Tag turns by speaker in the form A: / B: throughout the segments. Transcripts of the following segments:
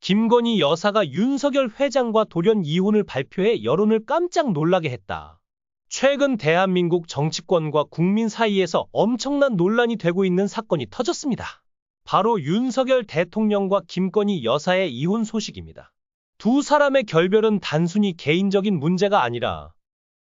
A: 김건희 여사가 윤석열 회장과 돌연 이혼을 발표해 여론을 깜짝 놀라게 했다. 최근 대한민국 정치권과 국민 사이에서 엄청난 논란이 되고 있는 사건이 터졌습니다. 바로 윤석열 대통령과 김건희 여사의 이혼 소식입니다. 두 사람의 결별은 단순히 개인적인 문제가 아니라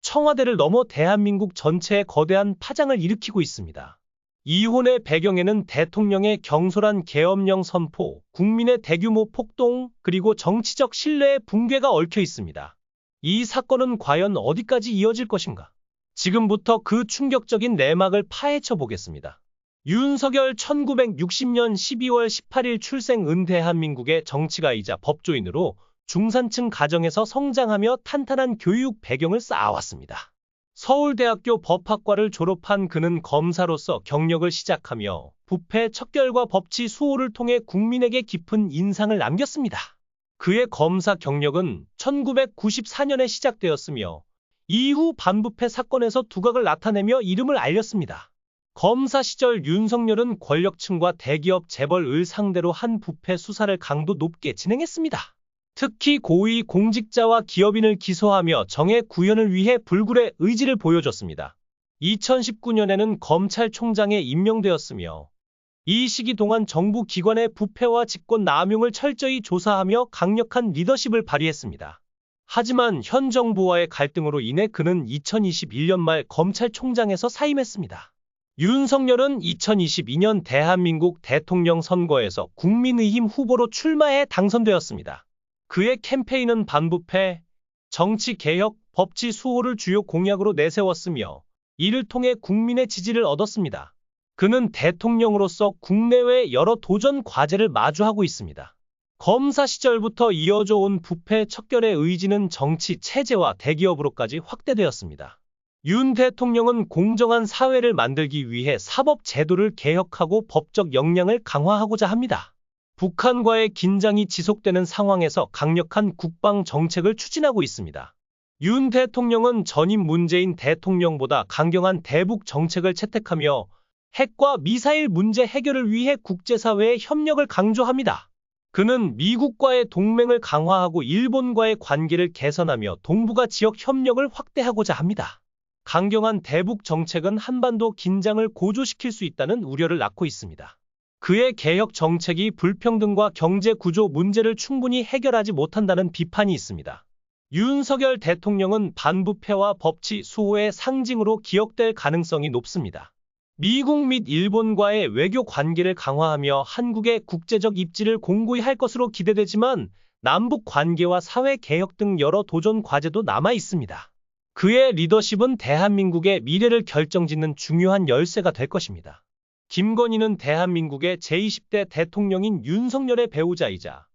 A: 청와대를 넘어 대한민국 전체에 거대한 파장을 일으키고 있습니다. 이혼의 배경에는 대통령의 경솔한 계엄령 선포, 국민의 대규모 폭동, 그리고 정치적 신뢰의 붕괴가 얽혀 있습니다. 이 사건은 과연 어디까지 이어질 것인가? 지금부터 그 충격적인 내막을 파헤쳐 보겠습니다. 윤석열 1960년 12월 18일 출생 대한민국의 정치가이자 법조인으로 중산층 가정에서 성장하며 탄탄한 교육 배경을 쌓아왔습니다. 서울대학교 법학과를 졸업한 그는 검사로서 경력을 시작하며 부패 척결과 법치 수호를 통해 국민에게 깊은 인상을 남겼습니다. 그의 검사 경력은 1994년에 시작되었으며 이후 반부패 사건에서 두각을 나타내며 이름을 알렸습니다. 검사 시절 윤석열은 권력층과 대기업 재벌을 상대로 한 부패 수사를 강도 높게 진행했습니다. 특히 고위 공직자와 기업인을 기소하며 정의 구현을 위해 불굴의 의지를 보여줬습니다. 2019년에는 검찰총장에 임명되었으며 이 시기 동안 정부 기관의 부패와 직권 남용을 철저히 조사하며 강력한 리더십을 발휘했습니다. 하지만 현 정부와의 갈등으로 인해 그는 2021년 말 검찰총장에서 사임했습니다. 윤석열은 2022년 대한민국 대통령 선거에서 국민의힘 후보로 출마해 당선되었습니다. 그의 캠페인은 반부패, 정치개혁, 법치 수호를 주요 공약으로 내세웠으며 이를 통해 국민의 지지를 얻었습니다. 그는 대통령으로서 국내외 여러 도전 과제를 마주하고 있습니다. 검사 시절부터 이어져 온 부패 척결의 의지는 정치, 체제와 대기업으로까지 확대되었습니다. 윤 대통령은 공정한 사회를 만들기 위해 사법 제도를 개혁하고 법적 역량을 강화하고자 합니다. 북한과의 긴장이 지속되는 상황에서 강력한 국방 정책을 추진하고 있습니다. 윤 대통령은 전임 문재인 대통령보다 강경한 대북 정책을 채택하며 핵과 미사일 문제 해결을 위해 국제사회의 협력을 강조합니다. 그는 미국과의 동맹을 강화하고 일본과의 관계를 개선하며 동북아 지역 협력을 확대하고자 합니다. 강경한 대북 정책은 한반도 긴장을 고조시킬 수 있다는 우려를 낳고 있습니다. 그의 개혁 정책이 불평등과 경제 구조 문제를 충분히 해결하지 못한다는 비판이 있습니다. 윤석열 대통령은 반부패와 법치 수호의 상징으로 기억될 가능성이 높습니다. 미국 및 일본과의 외교 관계를 강화하며 한국의 국제적 입지를 공고히 할 것으로 기대되지만 남북 관계와 사회 개혁 등 여러 도전 과제도 남아 있습니다. 그의 리더십은 대한민국의 미래를 결정짓는 중요한 열쇠가 될 것입니다. 김건희는 대한민국의 제20대 대통령인 윤석열의 배우자이자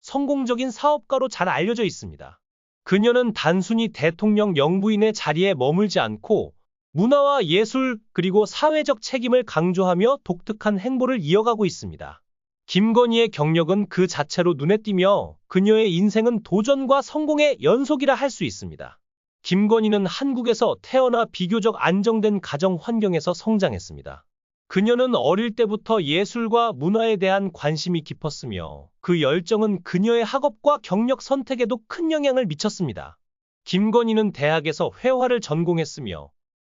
A: 성공적인 사업가로 잘 알려져 있습니다. 그녀는 단순히 대통령 영부인의 자리에 머물지 않고 문화와 예술 그리고 사회적 책임을 강조하며 독특한 행보를 이어가고 있습니다. 김건희의 경력은 그 자체로 눈에 띄며 그녀의 인생은 도전과 성공의 연속이라 할 수 있습니다. 김건희는 한국에서 태어나 비교적 안정된 가정 환경에서 성장했습니다. 그녀는 어릴 때부터 예술과 문화에 대한 관심이 깊었으며 그 열정은 그녀의 학업과 경력 선택에도 큰 영향을 미쳤습니다. 김건희는 대학에서 회화를 전공했으며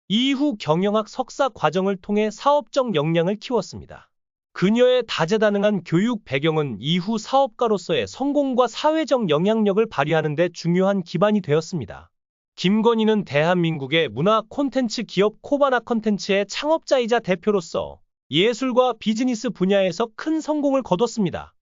A: 이후 경영학 석사 과정을 통해 사업적 역량을 키웠습니다. 그녀의 다재다능한 교육 배경은 이후 사업가로서의 성공과 사회적 영향력을 발휘하는 데 중요한 기반이 되었습니다. 김건희는 대한민국의 문화 콘텐츠 기업 코바나 컨텐츠의 창업자이자 대표로서 예술과 비즈니스 분야에서 큰 성공을 거뒀습니다.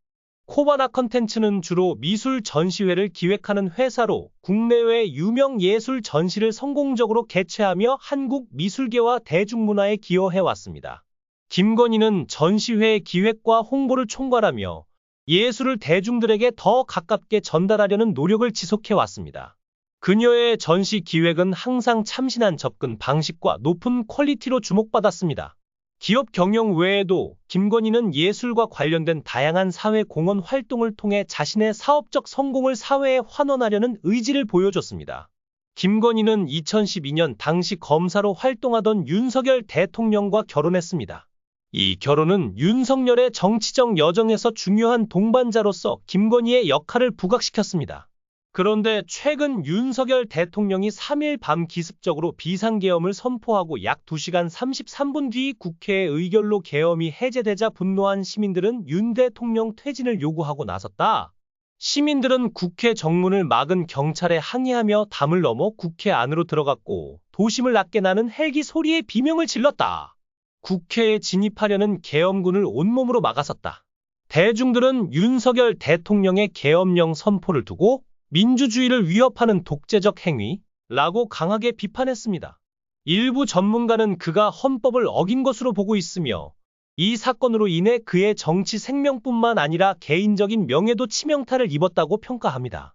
A: 코바나 컨텐츠는 주로 미술 전시회를 기획하는 회사로 국내외 유명 예술 전시를 성공적으로 개최하며 한국 미술계와 대중문화에 기여해왔습니다. 김건희는 전시회의 기획과 홍보를 총괄하며 예술을 대중들에게 더 가깝게 전달하려는 노력을 지속해왔습니다. 그녀의 전시 기획은 항상 참신한 접근 방식과 높은 퀄리티로 주목받았습니다. 기업 경영 외에도 김건희는 예술과 관련된 다양한 사회 공헌 활동을 통해 자신의 사업적 성공을 사회에 환원하려는 의지를 보여줬습니다. 김건희는 2012년 당시 검사로 활동하던 윤석열 대통령과 결혼했습니다. 이 결혼은 윤석열의 정치적 여정에서 중요한 동반자로서 김건희의 역할을 부각시켰습니다. 그런데 최근 윤석열 대통령이 3일 밤 기습적으로 비상계엄을 선포하고 약 2시간 33분 뒤 국회의 의결로 계엄이 해제되자 분노한 시민들은 윤 대통령 퇴진을 요구하고 나섰다. 시민들은 국회 정문을 막은 경찰에 항의하며 담을 넘어 국회 안으로 들어갔고 도심을 낮게 나는 헬기 소리에 비명을 질렀다. 국회에 진입하려는 계엄군을 온몸으로 막아섰다. 대중들은 윤석열 대통령의 계엄령 선포를 두고 민주주의를 위협하는 독재적 행위라고 강하게 비판했습니다. 일부 전문가는 그가 헌법을 어긴 것으로 보고 있으며 이 사건으로 인해 그의 정치 생명뿐만 아니라 개인적인 명예도 치명타를 입었다고 평가합니다.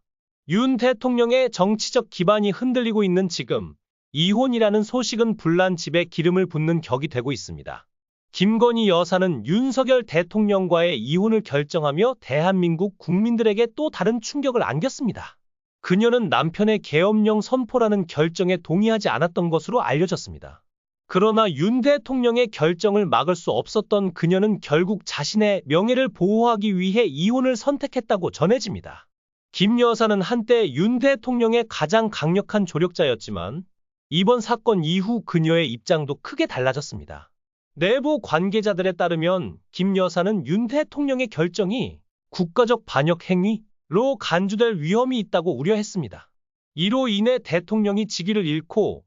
A: 윤 대통령의 정치적 기반이 흔들리고 있는 지금 이혼이라는 소식은 불난 집에 기름을 붓는 격이 되고 있습니다. 김건희 여사는 윤석열 대통령과의 이혼을 결정하며 대한민국 국민들에게 또 다른 충격을 안겼습니다. 그녀는 남편의 계엄령 선포라는 결정에 동의하지 않았던 것으로 알려졌습니다. 그러나 윤 대통령의 결정을 막을 수 없었던 그녀는 결국 자신의 명예를 보호하기 위해 이혼을 선택했다고 전해집니다. 김 여사는 한때 윤 대통령의 가장 강력한 조력자였지만 이번 사건 이후 그녀의 입장도 크게 달라졌습니다. 내부 관계자들에 따르면 김 여사는 윤 대통령의 결정이 국가적 반역 행위로 간주될 위험이 있다고 우려했습니다. 이로 인해 대통령이 직위를 잃고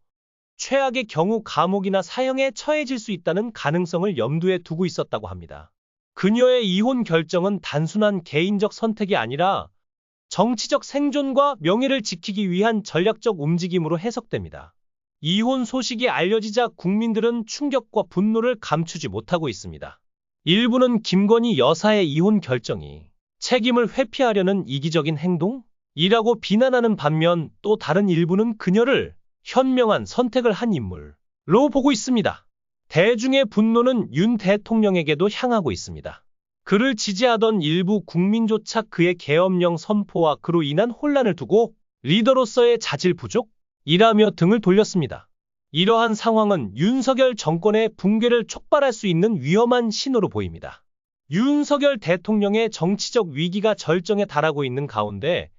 A: 최악의 경우 감옥이나 사형에 처해질 수 있다는 가능성을 염두에 두고 있었다고 합니다. 그녀의 이혼 결정은 단순한 개인적 선택이 아니라 정치적 생존과 명예를 지키기 위한 전략적 움직임으로 해석됩니다. 이혼 소식이 알려지자 국민들은 충격과 분노를 감추지 못하고 있습니다. 일부는 김건희 여사의 이혼 결정이 책임을 회피하려는 이기적인 행동이라고 비난하는 반면 또 다른 일부는 그녀를 현명한 선택을 한 인물로 보고 있습니다. 대중의 분노는 윤 대통령에게도 향하고 있습니다. 그를 지지하던 일부 국민조차 그의 계엄령 선포와 그로 인한 혼란을 두고 리더로서의 자질 부족이라며 등을 돌렸습니다. 이러한 상황은 윤석열 정권의 붕괴를 촉발할 수 있는 위험한 신호로 보입니다. 윤석열 대통령의 정치적 위기가 절정에 달하고 있는 가운데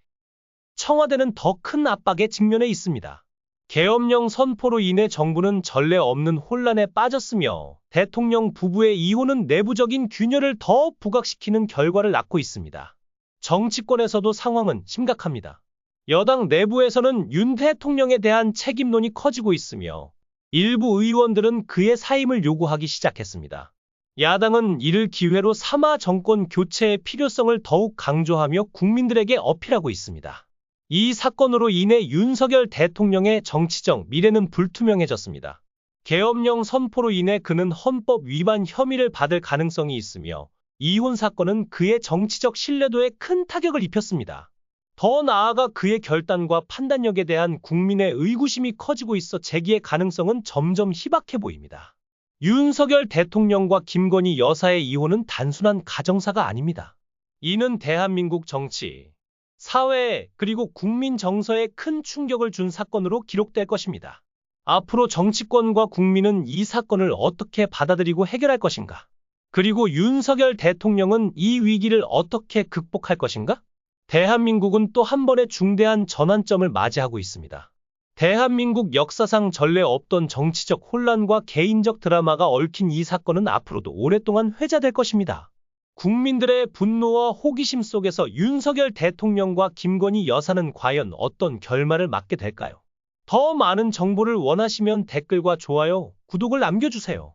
A: 청와대는 더 큰 압박에 직면해 있습니다. 계엄령 선포로 인해 정부는 전례 없는 혼란에 빠졌으며 대통령 부부의 이혼은 내부적인 균열을 더 부각시키는 결과를 낳고 있습니다. 정치권에서도 상황은 심각합니다. 여당 내부에서는 윤 대통령에 대한 책임론이 커지고 있으며 일부 의원들은 그의 사임을 요구하기 시작했습니다. 야당은 이를 기회로 삼아 정권 교체의 필요성을 더욱 강조하며 국민들에게 어필하고 있습니다. 이 사건으로 인해 윤석열 대통령의 정치적 미래는 불투명해졌습니다. 계엄령 선포로 인해 그는 헌법 위반 혐의를 받을 가능성이 있으며 이혼 사건은 그의 정치적 신뢰도에 큰 타격을 입혔습니다. 더 나아가 그의 결단과 판단력에 대한 국민의 의구심이 커지고 있어 재기의 가능성은 점점 희박해 보입니다. 윤석열 대통령과 김건희 여사의 이혼은 단순한 가정사가 아닙니다. 이는 대한민국 정치, 사회 그리고 국민 정서에 큰 충격을 준 사건으로 기록될 것입니다. 앞으로 정치권과 국민은 이 사건을 어떻게 받아들이고 해결할 것인가? 그리고 윤석열 대통령은 이 위기를 어떻게 극복할 것인가? 대한민국은 또 한 번의 중대한 전환점을 맞이하고 있습니다. 대한민국 역사상 전례 없던 정치적 혼란과 개인적 드라마가 얽힌 이 사건은 앞으로도 오랫동안 회자될 것입니다. 국민들의 분노와 호기심 속에서 윤석열 대통령과 김건희 여사는 과연 어떤 결말을 맞게 될까요? 더 많은 정보를 원하시면 댓글과 좋아요, 구독을 남겨주세요.